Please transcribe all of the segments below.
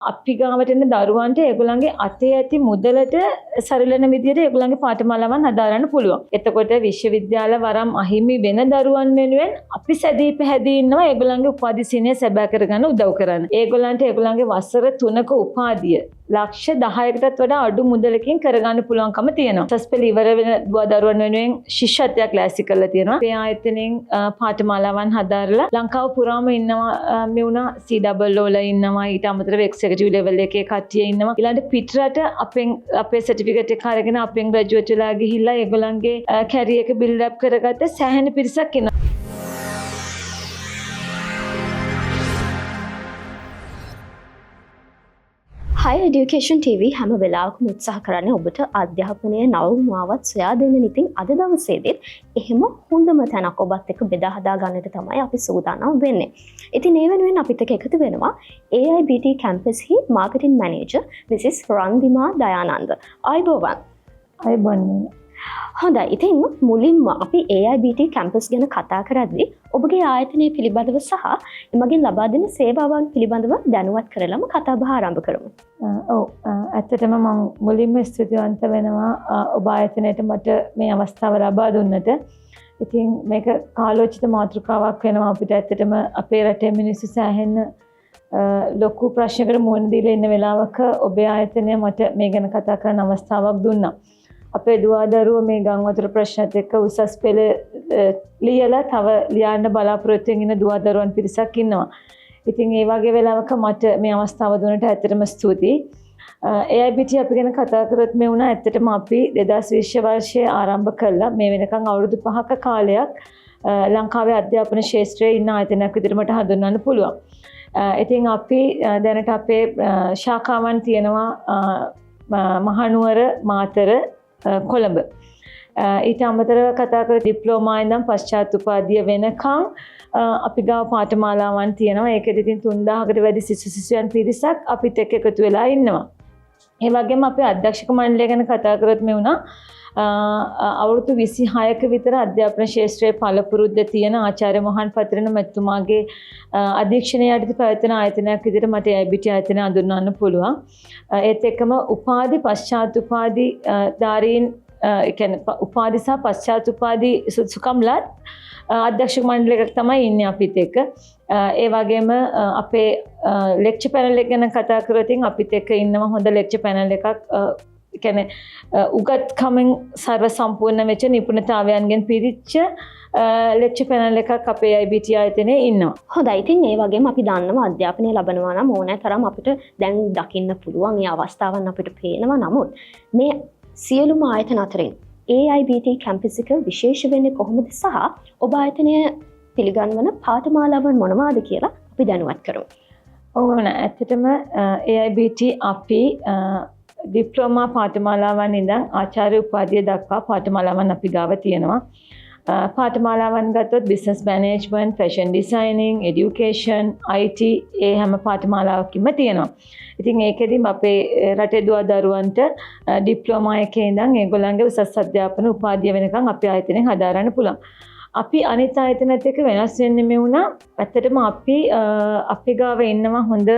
අපි ගාවට එන දරුවන්ට ඒගොල්ලන්ගේ අතේ ඇති මුදලට සරිලන විදිහට ඒගොල්ලන්ගේ පාඨමාලාවන් හදාරන්න පුළුවන්. එතකොට විශ්වවිද්‍යාල වරම් අහිමි වෙන දරුවන් වෙනුවෙන් අපි සැදී පැහැදී ඉන්නවා ඒගොල්ලන්ගේ උපාධි සිහිනය සැබෑ කරගන්න උදව් කරන්න. ඒගොල්ලන්ට ඒගොල්ලන්ගේ වසර 3ක උපාධිය ලක්ෂ 10කටත් වඩා අඩු මුදලකින් කරගන්න පුළුවන්කම තියෙනවා. සස්පෙල් ඉවර වෙන දරුවන් වෙනුවෙන් ශිෂ්‍යත්වයක් ලෑස්ති කරලා තියෙනවා. මේ ආයතනයෙන් පාඨමාලාවන් හදාරලා ලංකාව පුරාම ඉන්නවා මෙවුනා COO වල ඉන්නවා. ඊට අමතරව එක්සිකියුටිව් ලෙවල් එකේ කට්ටිය ඉන්නවා. ඊළඟට පිටරට අපේ සර්ටිෆිකේට් එක අරගෙන අපෙන් ග්‍රැජුවේට් වෙලා ගිහිල්ලා ඒගොල්ලන්ගේ කැරියර් එක බිල්ඩ් අප් කරගත්ත සෑහෙන පිරිසක් ඉන්නවා. Hi Education TV හැම වෙලාවකම උත්සාහ කරන්නේ ඔබට අධ්‍යාපනයේ නවමාවත් සොයා දෙන්න. ඉතින් අද දවසේදීත් එහෙම හොඳම තැනක් ඔබත් එක්ක බෙදා හදා ගන්නට තමයි අපි සූදානම් වෙන්නේ. ඉතින් ඒ වෙනුවෙන් අපිත් එක්ක එකතු වෙනවා AIBT campus හි marketing manager Mrs. Randima Dayananda. ආයුබෝවන්. ආයුබෝවන්. හොඳයි. ඉතින් මුලින්ම අපි AIBT campus ගැන කතා කරද්දී ඔබගේ ආයතනය පිළිබඳව සහ එමගින් ලබා දෙන සේවාවන් පිළිබඳව දැනුවත් කරලම කතා බහ ආරම්භ කරමු. ඇත්තටම මම මුලින්ම ස්තුතිවන්ත වෙනවා ඔබ ආයතනයට මට මේ අවස්ථාව ලබා දුන්නට. ඉතින් මේක කාලෝචිත මාතෘකාවක් වෙනවා අපිට. ඇත්තටම අපේ රටේ මිනිස්සු සෑහෙන ලොකු ප්‍රශ්නයකට මුහුණ දීලා ඉන්න වෙලාවක ඔබේ ආයතනය මට මේ ගැන කතා කරන්න අවස්ථාවක් දුන්නා. අපේ දුවා දරුවෝ මේ ගම් වතුර ප්‍රශ්නත් එක්ක උසස් පෙළ ලියලා තව ලියන්න බලාපොරොත්තු වෙන දුවා දරුවන් පිරිසක් ඉන්නවා. ඉතින් ඒ වගේ වෙලාවක මට මේ අවස්ථාව දුන්නට ඇත්තටම ස්තුතියි. AIBT අපි ගැන කතා කරත් මේ වුණා ඇත්තටම අපි 2020 වර්ෂයේ ආරම්භ කළා. මේ වෙනකන් අවුරුදු 5ක කාලයක් ලංකාවේ අධ්‍යාපන ශාස්ත්‍රයේ ඉන්න ආයතනයක් විදිහට මට හඳුන්වන්න පුළුවන්. ඉතින් අපි දැනට අපේ ශාඛාවන් තියෙනවා මහනුවර, මාතර, කොළඹ. ඊට අමතරව කතා කර ඩිප්ලෝමා ඉඳන් පශ්චාත් උපාධිය වෙනකම් අපි ගාව පාඨමාලාවන් තියෙනවා. ඒකෙදි ඉතින් 3000කට වැඩි සිසුයන් පිරිසක් අපිත් එක්ක එකතු වෙලා ඉන්නවා. ඒ වගේම අපේ අධ්‍යක්ෂක මණ්ඩලය ගැන කතා කරොත් මේ වුණා අවුරුදු 26ක විතර අධ්‍යාපන ශාස්ත්‍රයේ පළපුරුද්ද තියෙන ආචාර්ය මොහන් පත්‍රන මැතිතුමාගේ අධීක්ෂණය යටතේ පැවැත්වෙන ආයතනයක් විදිහට මට AIBT ආයතනය හඳුන්වන්න පුළුවන්. ඒත් එක්කම උපාධි පශ්චාත් උපාධි ධාරීන් කියන්නේ උපාධි සහ පශ්චාත් උපාධි සුසුකම්ලත් අධ්‍යක්ෂක මණ්ඩලයක තමයි ඉන්නේ අපිත් එක්ක. ඒ වගේම අපේ ලෙක්චර් පැනල් එක ගැන කතා කරොත් අපිත් එක්ක ඉන්නවා හොඳ ලෙක්චර් පැනල් එකක්. කියන්නේ උගත්කමින් සර්ව සම්පූර්ණ වෙච්ච නිපුණතාවයන්ගෙන් පිරිච්ච ලෙක්චර් පැනල් එකක් අපේ AIBT ආයතනයේ ඉන්නවා. හොඳයි. ඉතින් ඒ වගේම අපි දන්නවා අධ්‍යාපනය ලබනවා නම් ඕනෑ තරම් අපිට දැන් දකින්න පුළුවන් මේ අවස්ථාවන් අපිට පේනවා. නමුත් මේ සියලුම ආයතන අතරින් AIBT campus එක විශේෂ වෙන්නේ කොහොමද සහ ඔබ ආයතනය පිළිගන්වන පාඨමාලාවන් මොනවාද කියලා අපි දැනුවත් කරමු. ඇත්තටම AIBT අපි ඩිප්ලෝමා පාඨමාලාවන් ඉඳන් ආචාර්ය උපාධිය දක්වා පාඨමාලාවන් අපි ගාව තියෙනවා. පාඨමාලාවන් ගත්තොත් business management, fashion designing, education, IT ඒ හැම පාඨමාලාවකම තියෙනවා. ඉතින් ඒකෙදිම අපේ රටේ දුවා දරුවන්ට ඩිප්ලෝමා එකේ ඉඳන් ඒගොල්ලන්ගේ උසස් අධ්‍යාපන උපාධිය වෙනකන් අපේ ආයතනයෙන් හදාරන්න පුළුවන්. අපි අනිත් ආයතනත් එක්ක වෙනස් වෙන්නේ මේ වුණා. ඇත්තටම අපි ගාව ඉන්නවා හොඳ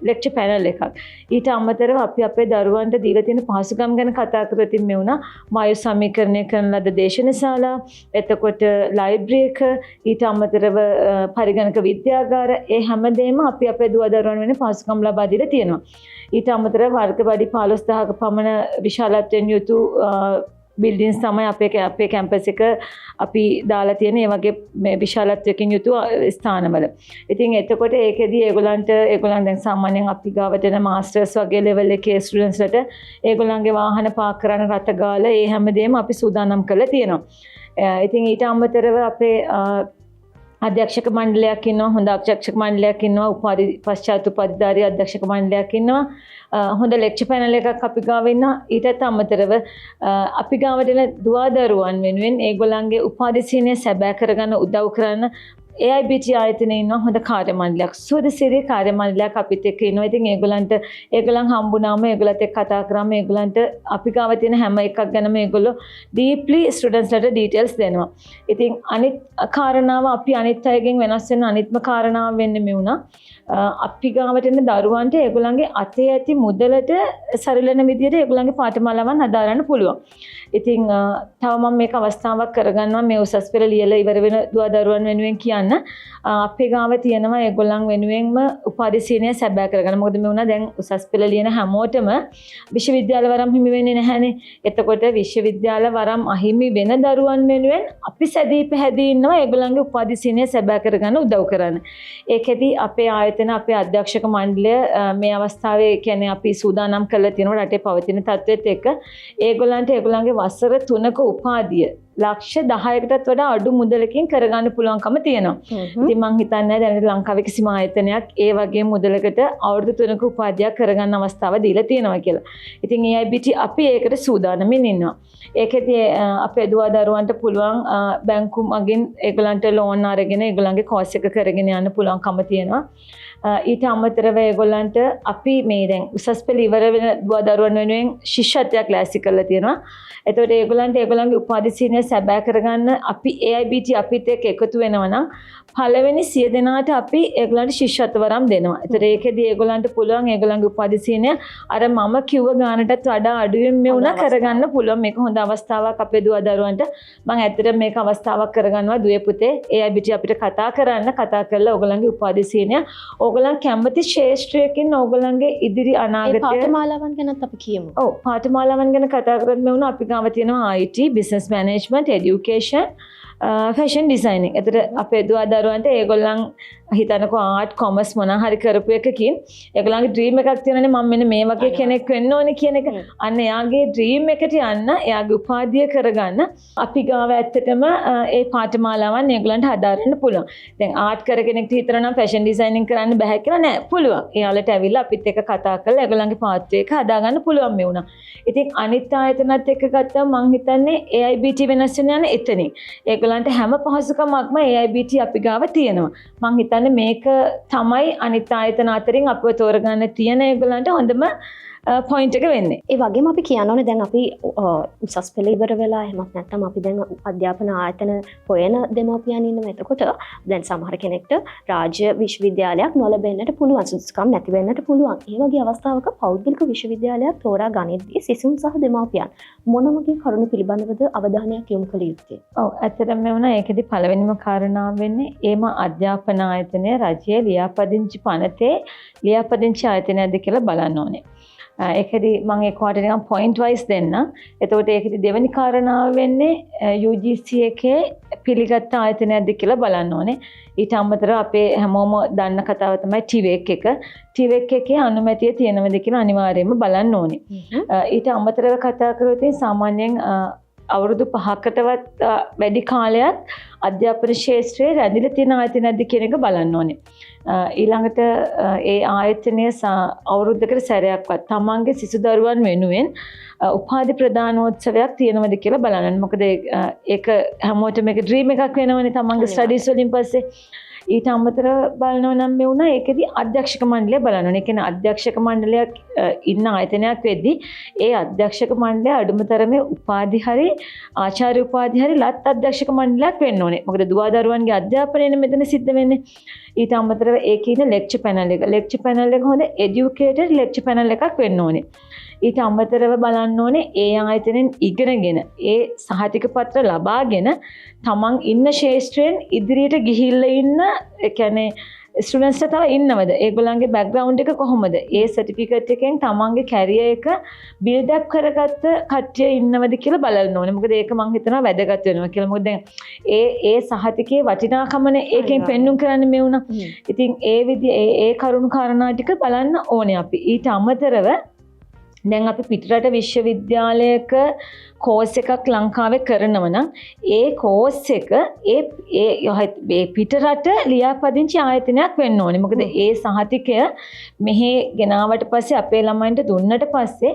ලෙක්චර් පැනල් එකක්. ඊට අමතරව අපි අපේ දරුවන්ට දීලා තියෙන පහසුකම් ගැන කතා කරලා තින් මේ වුණා. වායු සමීකරණය කරන ලද දේශනශාලා, එතකොට ලයිබ්‍රරි එක, ඊට අමතරව පරිගණක විද්‍යාගාර, ඒ හැමදේම අපි අපේ දුව දරුවන් වෙන පහසුකම් ලබා දීලා තියෙනවා. ඊට අමතරව වර්ග වැඩි 15000ක පමණ විශාලත්වයෙන් යුතු බිල්ඩින්ස් තමයි අපේ කැම්පස් එක අපි දාලා තියෙන ඒ වගේ මේ විශාලත්වයකින් යුතු ස්ථානවල. ඉතින් එතකොට ඒකෙදී ඒගොල්ලන් දැන් සාමාන්‍යයෙන් අපි ගාවට එන මාස්ටර්ස් වගේ ලෙවල් එකේ ස්ටුඩන්ට්ස්ලට ඒගොල්ලන්ගේ වාහන පාක් කරන රට ගාලා ඒ හැමදේම අපි සූදානම් කරලා තියෙනවා. ඉතින් ඊට අමතරව අපේ අධ්‍යක්ෂක මණ්ඩලයක් ඉන්නවා, හොඳ අධ්‍යක්ෂක මණ්ඩලයක් ඉන්නවා, උපාධි පශ්චාත් උපාධිධාරී අධ්‍යක්ෂක මණ්ඩලයක් ඉන්නවා. හොඳ ලෙක්චර් පැනල් එකක් අපි ගාව ඉන්නවා. ඊටත් අමතරව අපි ගාවට එන දුවා දරුවන් වෙනුවෙන් ඒගොල්ලන්ගේ උපාධි සීනය සැබෑ කරගන්න උදව් කරන AIBT ආයතනයේ ඉන්න හොඳ කාර්ය මණ්ඩලයක් සුවදසිරිය කාර්ය මණ්ඩලයක් අපිත් එක්ක ඉන්නවා. ඉතින් ඒගොල්ලන් හම්බුනාම ඒගොල්ලත් එක්ක කතා කරාම ඒගොල්ලන්ට අපි ගාව තියෙන හැම එකක් ගැනම ඒගොල්ලෝ ඩීප්ලි ස්ටුඩන්ට්ස්ලට ඩීටේල්ස් දෙනවා. ඉතින් අනිත් කාරණාව අපි අනිත් අයගෙන් වෙනස් වෙන අනිත්ම කාරණාව වෙන්නේ මේ වුණා. අපි ගාවට එන දරුවන්ට ඒගොල්ලන්ගේ අතේ ඇති මුදලට සරිලන විදියට ඒගොල්ලන්ගේ පාඨමාලාවන් හදාගන්න පුළුවන්. ඉතින් තව මම මේක අවස්ථාවක් කරගන්නවා මේ උසස් පෙළ ලියලා ඉවර වෙන දරුවන් වෙනුවෙන් කියන්න. අපේ ගාව තියෙනවා ඒගොල්ලන් වෙනුවෙන්ම උපාධි සීනිය සැබෑ කරගන්න. මොකද මේ වුණා දැන් උසස් පෙළ ලියන හැමෝටම විශ්වවිද්‍යාල වරම් හිමි වෙන්නේ නැහැනේ. එතකොට විශ්වවිද්‍යාල වරම් අහිමි වෙන දරුවන් වෙනුවෙන් අපි සැදී පැහැදී ඉන්නවා ඒගොල්ලන්ගේ උපාධි සීනිය සැබෑ කරගන්න උදව් කරන්න. ඒකෙදි අපේ ආයතන අපේ අධ්‍යක්ෂක මණ්ඩලය මේ අවස්ථාවේ කියන්නේ අපි සූදානම් කරලා තියෙනවා රටේ පවතින තත්ත්වෙත් එක්ක ඒගොල්ලන්ට ඒගොල්ලන්ගේ වසර 3ක උපාධිය ලක්ෂ 10කටත් වඩා අඩු මුදලකින් කරගන්න පුළුවන්කම තියෙනවා. ඉතින් මම හිතන්නේ දැන් ලංකාවේ කිසිම ආයතනයක් ඒ වගේ මුදලකට අවුරුදු 3ක උපාධියක් කරගන්න අවස්ථාව දීලා තියෙනවා කියලා. ඉතින් AIBT අපි ඒකට සූදානම්ින් ඉන්නවා. ඒකෙදී අපේ දරුවන්ට පුළුවන් බැංකු මගින් ඒගොල්ලන්ට ලෝන් අරගෙන ඒගොල්ලන්ගේ කෝස් එක කරගෙන යන්න පුළුවන්කම තියෙනවා. ඊට අමතරව ඒගොල්ලන්ට අපි මේ දැන් උසස් පෙළ ඉවර වෙන දරුවන් වෙනුවෙන් ශිෂ්‍යත්වයක් ලෑස්ති කරලා තියෙනවා. එතකොට ඒගොල්ලන්ට ඒගොල්ලන්ගේ උපාධි සීනිය සැබෑ කරගන්න අපි AIBT අපිත් එක්ක එකතු වෙනවා නම් පළවෙනි 100 දෙනාට අපි ඒගොල්ලන්ට ශිෂ්‍යත්ව වරම් දෙනවා. එතකොට ඒකෙදී ඒගොල්ලන්ට පුළුවන් ඒගොල්ලන්ගේ උපාධි සීනිය අර මම කිව්ව ගානටත් වඩා අඩුවෙන් මේ උනා කරගන්න පුළුවන්. මේක හොඳ අවස්ථාවක් අපේ දරුවන්ට. මම ඇත්තටම මේක අවස්ථාවක් කරගන්නවා දුවේ පුතේ AIBT අපිට කතා කරලා ඕගොල්ලන්ගේ උපාධි සීනිය ඕගොල්ලන් කැමති ශාස්ත්‍රයකින් ඕගොල්ලන්ගේ ඉදිරි අනාගතය පාඨමාලාවන් ගැනත් අපි කියමු. ඔව් පාඨමාලාවන් ගැන කතා කරද්දී මේ වුණා අපි ගාව තියෙනවා IT, business management, education, fashion designing. එතකොට අපේ දරුවන්ට ඒගොල්ලන් හිතනකො ආර්ට් කොමර්ස් මොනවා හරි කරපු එකකින් ඒගොල්ලන්ගේ ඩ්‍රීම් එකක් තියෙනනේ මම මෙන්න මේ වගේ කෙනෙක් වෙන්න ඕනේ කියන එක. අන්න එයාගේ ඩ්‍රීම් එකට යන්න එයාගේ උපාධිය කරගන්න අපි ගාව ඇත්තටම ඒ පාඨමාලාවන් ඒගොල්ලන්ට හදාරන්න පුළුවන්. දැන් ආර්ට් කර කෙනෙක්ට හිතනවා නම් ෆැෂන් ඩිසයිනින් කරන්න බෑ කියලා නෑ පුළුවන්. එයාලට ඇවිල්ලා අපිත් එක්ක කතා කරලා ඒගොල්ලන්ගේ පාත්‍රය එක හදාගන්න පුළුවන් මේ වුණා. ඉතින් අනිත් ආයතනත් එක්ක ගත්තම මම හිතන්නේ AIBT වෙනස් වෙන යන එතනින්. ඒගොල්ලන්ට හැම පහසුකමක්ම AIBT අපි ගාව තියෙනවා. මම හිතන්නේ මේක තමයි අනිත් ආයතන අතරින් අපව තෝරගන්න තියෙන ඒගොල්ලන්ට හොඳම පොයින්ට් එක වෙන්නේ. ඒ වගේම අපි කියන්න ඕනේ දැන් අපි උසස් පෙළ ඉවර වෙලා එහෙමත් නැත්නම් අපි දැන් අධ්‍යාපන ආයතන හොයන දෙමාපියන් ඉන්නවා. එතකොට දැන් සමහර කෙනෙක්ට රාජ්‍ය විශ්වවිද්‍යාලයක් නොලැබෙන්නට පුළුවන්, සුදුසුකම් නැති වෙන්නට පුළුවන්. ඒ වගේ අවස්ථාවක පෞද්ගලික විශ්වවිද්‍යාලයක් තෝරා ගනිද්දී සිසුන් සහ දෙමාපියන් මොන වගේ කරුණු පිළිබඳවද අවධානයක් යොමු කළ යුත්තේ? ඔව් ඇත්තටම මේ වුණා ඒකෙදි පළවෙනිම කාරණාව වෙන්නේ ඒම අධ්‍යාපන ආයතනය රජයේ ලියාපදිංචි පනතේ ලියාපදිංචි ආයතනයක්ද කියලා බලන්න ඕනේ. ඒකෙදි මම ඒකට නිකන් පොයින්ට් වයිස් දෙන්න. එතකොට ඒකෙදි දෙවෙනි කාරණාව වෙන්නේ UGC එකේ පිළිගත් ආයතනයක්ද කියලා බලන්න ඕනේ. ඊට අමතරව අපේ හැමෝම දන්න කතාව තමයි TVEC එක. TVEC එකේ අනුමැතිය තියෙනවද කියලා අනිවාර්යයෙන්ම බලන්න ඕනේ. ඊට අමතරව කතා කරොත් සාමාන්‍යයෙන් අවුරුදු 5කටවත් වැඩි කාලයක් අධ්‍යාපන ශාස්ත්‍රයේ රැඳිලා තියෙන ආයතනයක්ද කියන එක බලන්න ඕනේ. ඊළඟට ඒ ආයතනය අවුරුද්දකට සැරයක්වත් තමන්ගේ සිසු දරුවන් වෙනුවෙන් උපාධි ප්‍රදානෝත්සවයක් තියෙනවද කියලා බලන්න. මොකද ඒක හැමෝටම මේක ඩ්‍රීම් එකක් වෙනවනේ තමන්ගේ ස්ටඩීස් වලින් පස්සේ. ඊට අමතරව බලනවා නම් මේ වුණා ඒකෙදි අධ්‍යක්ෂක මණ්ඩලය බලන්න ඕනේ. ඒ කියන්නේ අධ්‍යක්ෂක මණ්ඩලයක් ඉන්න ආයතනයක් වෙද්දී ඒ අධ්‍යක්ෂක මණ්ඩලය අඩුමතරමේ උපාධි හරි ආචාර්ය උපාධි හරි ලත් අධ්‍යක්ෂක මණ්ඩලයක් වෙන්න ඕනේ. මොකද දරුවන්ගේ අධ්‍යාපනයනේ මෙතන සිද්ධ වෙන්නේ. ඊට අමතරව ඒකේ ඉන්න ලෙක්චර් පැනල් එක. ලෙක්චර් පැනල් එක හොඳ එඩියුකේටඩ් ලෙක්චර් පැනල් එකක් වෙන්න ඕනේ. ඊට අමතරව බලන්න ඕනේ ඒ ආයතනෙන් ඉගෙනගෙන ඒ සහතික පත්‍ර ලබාගෙන තමන් ඉන්න ශාස්ත්‍රයෙන් ඉදිරියට ගිහිල්ලා ඉන්න ඒ කියන්නේ ස්ටුඩන්ට්ස්ලා තව ඉන්නවද? ඒගොල්ලන්ගේ බෑග්ග්‍රවුන්ඩ් එක කොහොමද? ඒ සර්ටිෆිකේට් එකෙන් තමන්ගේ කැරියර් එක බිල්ඩ් අප් කරගත්ත කට්ටිය ඉන්නවද කියලා බලන්න ඕනේ. මොකද ඒක මම හිතනවා වැදගත් වෙනවා කියලා. මොකද දැන් ඒ සහතිකයේ වටිනාකමනේ ඒකෙන් පෙන්눔 කරන්නේ මේ වුණා. ඉතින් ඒ විදිහ ඒ කරුණු කාරණා ටික බලන්න ඕනේ අපි. ඊට අමතරව දැන් අපි පිටරට විශ්වවිද්‍යාලයක කෝස් එකක් ලංකාවේ කරනවා නම් ඒ කෝස් එක ඒ පිටරට ලියාපදිංචි ආයතනයක් වෙන්න ඕනේ. මොකද ඒ සහතිකය මෙහි ගෙනාවට පස්සේ අපේ ළමයින්ට දුන්නට පස්සේ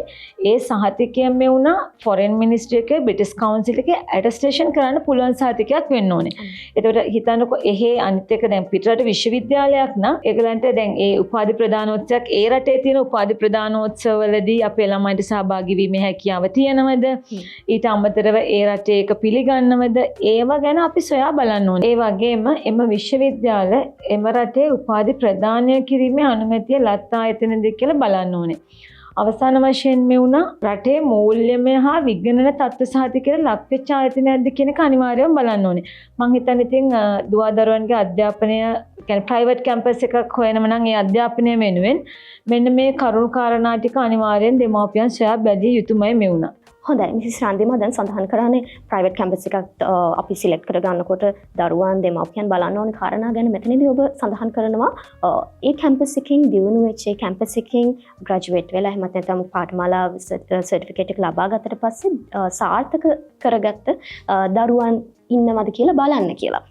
ඒ සහතිකය මෙවුණා ෆොරෙන් මිනිස්ට්‍රි එකේ බ්‍රිටිෂ් කවුන්සිල් එකේ ඇටස්ටේෂන් කරන්න පුළුවන් සහතිකයක් වෙන්න ඕනේ. එතකොට හිතන්නකෝ එහෙ අනිත් එක දැන් පිටරට විශ්වවිද්‍යාලයක් නම් ඒගලන්ට දැන් ඒ උපාධි ප්‍රදානෝත්සවයක් ඒ රටේ තියෙන උපාධි ප්‍රදානෝත්සවවලදී අපේ ළමයින්ට සහභාගී වීමේ හැකියාව තියෙනවද? ඊට අමතරව ඒ රටේ එක පිළිගන්නවද? ඒවා ගැන අපි සොයා බලන්න ඕනේ. ඒ වගේම එම විශ්වවිද්‍යාල එම රටේ උපාධි ප්‍රදානය කිරීමේ අනුමැතිය ලත් ආයතනද කියලා බලන්න ඕනේ. අවසාන වශයෙන් මෙවුණා රටේ මූල්‍යමය හා විගණන තත්ත්ව සහතිකයට ලක් වෙච්ච ආයතනයක්ද කියන එක අනිවාර්යයෙන්ම බලන්න ඕනේ. මම හිතන්නේ ඉතින් දුවදරුවන්ගේ අධ්‍යාපනය කියන්නේ ප්‍රයිවට් කැම්පස් එකක් හොයනම නම් ඒ අධ්‍යාපනය වෙනුවෙන් මෙන්න මේ කරුණු කාරණා ටික අනිවාර්යෙන් දෙමාපියන් සොයා බැලිය යුතුමයි මෙවුණා. හොඳයි මිසිස් රන්දිමා දැන් සඳහන් කරන්නේ ප්‍රයිවට් කැම්පස් එකක් අපි සිලෙක්ට් කරගන්නකොට දරුවන් දෙමාපියන් බලන්න ඕනේ කාරණා ගැන මෙතනදී ඔබ සඳහන් කරනවා ඒ කැම්පස් එකෙන් දියුණු වෙච්ච ඒ කැම්පස් එකෙන් ග්‍රැජුවේට් වෙලා එහෙමත් නැත්නම් පාඨමාලා සර්ටිෆිකේට් එක ලබා ගත්තට පස්සේ සාර්ථක කරගත්ත දරුවන් ඉන්නවද කියලා බලන්න කියලා.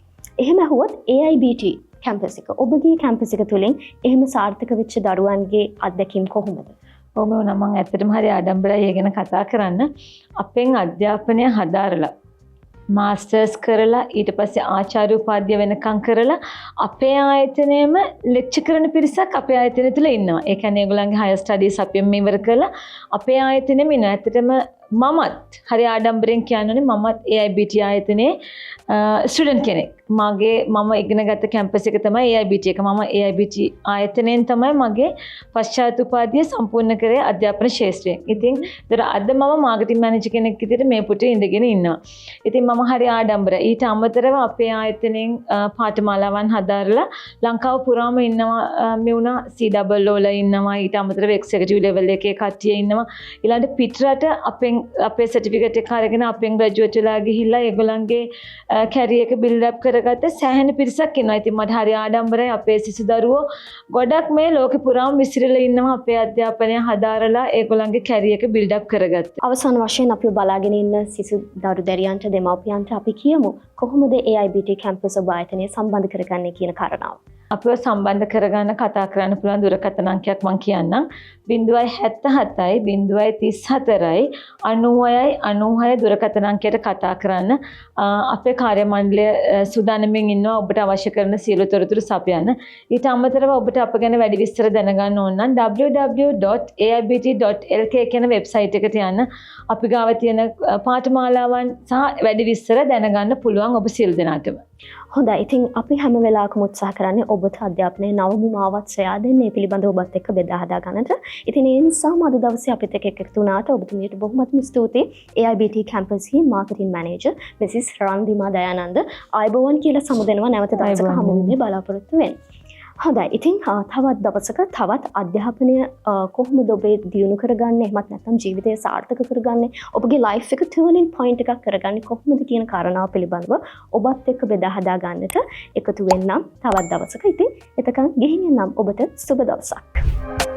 එහෙම ඇහුවොත් AIBT කැම්පස් එක ඔබගේ කැම්පස් එක තුලින් එහෙම සාර්ථක වෙච්ච දරුවන්ගේ අත්දැකීම් කොහොමද? ඔබ මම ඇත්තටම හරි ආඩම්බරයි ගැන කතා කරන්න. අපෙන් අධ්‍යාපනය හදාරලා මාස්ටර්ස් කරලා ඊට පස්සේ ආචාර්ය උපාධිය වෙනකම් කරලා අපේ ආයතනයේම ලෙක්චර් කරන පිරිසක් අපේ ආයතනය තුල ඉන්නවා. ඒ කියන්නේ ඒගොල්ලන්ගේ හයර් ස්ටඩීස් අපිම ඉවර කරලා අපේ ආයතනයේම ඉන්නවා. ඇත්තටම මමත් හරි ආඩම්බරෙන් කියන්නේ මමත් AIBT ආයතනයේ ස්ටුඩන්ට් කෙනෙක්. මම ඉගෙනගත්ත කැම්පස් එක තමයි AIBT එක. මම AIBT ආයතනයෙන් තමයි මගේ පශ්චාත් උපාධිය සම්පූර්ණ කරේ අධ්‍යාපන ශාස්ත්‍රයෙන්. ඉතින් අද මම මාකටිං මැනේජර් කෙනෙක් විදිහට මේ පුටේ ඉඳගෙන ඉන්නවා. ඉතින් මම හරි ආඩම්බරයි. ඊට අමතරව අපේ ආයතනයෙන් පාඨමාලාවන් හදාරලා ලංකාව පුරාම ඉන්නවා මෙවුණා CWO වල ඉන්නවා. ඊට අමතරව එක්සිකියුටිව් ලෙවල් එකේ කට්ටිය ඉන්නවා. ඊළඟට පිටරට අපේ සර්ටිෆිකේට් එක අරගෙන අපෙන් ග්‍රැජුවේට් වෙලා ගිහිල්ලා ඒගොල්ලන්ගේ කැරියර් එක බිල්ඩ් අප් කරගත්ත සෑහෙන පිරිසක් ඉන්නවා. ඉතින් මට හරි ආඩම්බරයි අපේ සිසු දරුවෝ ගොඩක් මේ ලෝකෙ පුරාම විසිරලා ඉන්නවා අපේ අධ්‍යාපනය හදාරලා ඒගොල්ලන්ගේ කැරියර් එක බිල්ඩ් අප් කරගත්තා. අවසාන වශයෙන් අපි බලාගෙන ඉන්න සිසු දරු දැරියන්ට දෙමාපියන්ට අපි කියමු කොහොමද AIBT කැම්පස් ඔබ ආයතනය සම්බන්ධ කරගන්නේ කියන කාරණාව. අපිව සම්බන්ධ කරගන්න කතා කරන්න පුළුවන් දුරකථන අංකයක් මම කියන්නම් 077යි 034යි 90යි 96 දුරකථන අංකයට කතා කරන්න. අපේ කාර්ය මණ්ඩලය සූදානම්ෙන් ඉන්නවා ඔබට අවශ්‍ය කරන සියලු තොරතුරු සපයන්න. ඊට අමතරව ඔබට අප ගැන වැඩි විස්තර දැනගන්න ඕන නම් www.aibt.lk කියන වෙබ්සයිට් එකට යන්න. අපි ගාව තියෙන පාඨමාලාවන් සහ වැඩි විස්තර දැනගන්න පුළුවන් ඔබ සියලු දෙනාටම. හොඳයි. ඉතින් අපි හැම වෙලාවකම උත්සාහ කරන්නේ ඔබට අධ්‍යාපනයේ නවමු මාවත් සොයා දෙන්න ඒ පිළිබඳව ඔබත් එක්ක බෙදා හදා ගන්නට. ඉතින් ඒ නිසාම අද දවසේ අපිත් එක්ක එකතු වුණාට ඔබතුමියට බොහොමත්ම ස්තුතියි. AIBT කැම්පස්හි marketing manager Mrs Randima Dayananda ආයුබෝවන් කියලා සමුදෙනවා නැවත දවසක හමු වෙන්න බලාපොරොත්තු වෙන්න. හොඳයි. ඉතින් තවත් දවසක තවත් අධ්‍යාපනය කොහොමද ඔබ දියුණු කරගන්නේ එහෙමත් නැත්නම් ජීවිතය සාර්ථක කරගන්නේ ඔබගේ ලයිෆ් එක ටර්නින් පොයින්ට් එකක් කරගන්නේ කොහොමද කියන කාරණාව පිළිබඳව ඔබත් එක්ක බෙදා හදා ගන්නට එකතු වෙන්නම් තවත් දවසක. ඉතින් එතකන් ගෙහින් යන්නම් ඔබට සුබ දවසක්.